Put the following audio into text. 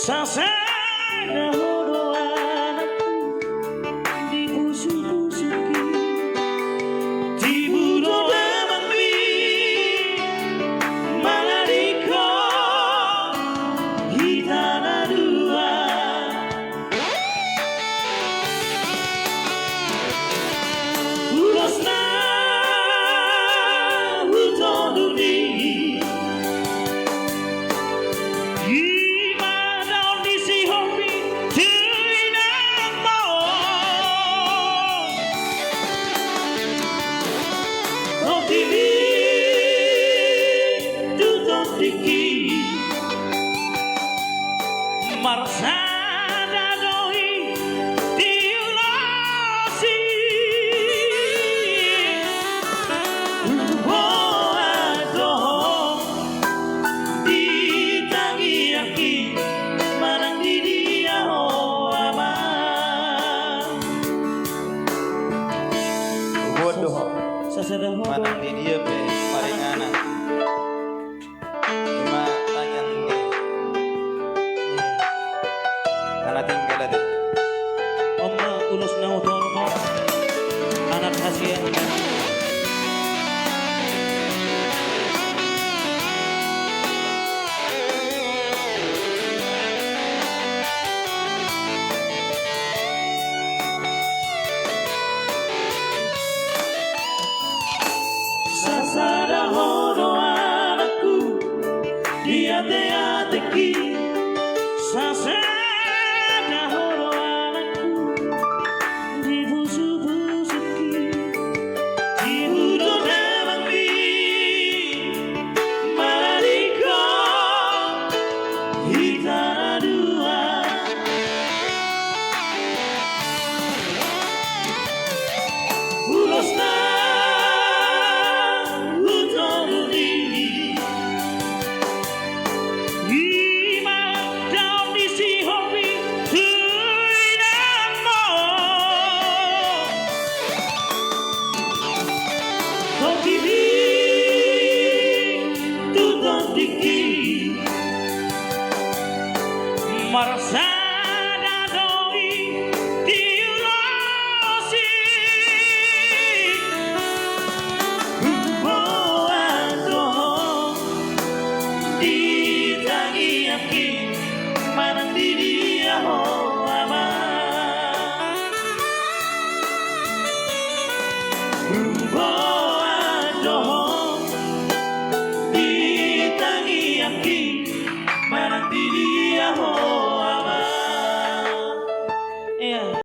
Sasana dibusuk-busuki tibudo demami malariko hitana dua ulosna utonduni Marsada doi diulasi Boado ditangi aki Manang di dia ho aman Bodoh Sasada ho manang di dia be paling anak cuma tanya nih anak tinggal ada Oma ulos na utol mo anak hasil Sasada hono anakku Diate-ateki Sasada hono anakku Dibusuk-busuki Tibudo demami Malariko Hitana dua Ulosna Marsada doi diulasi Boado ditangi aki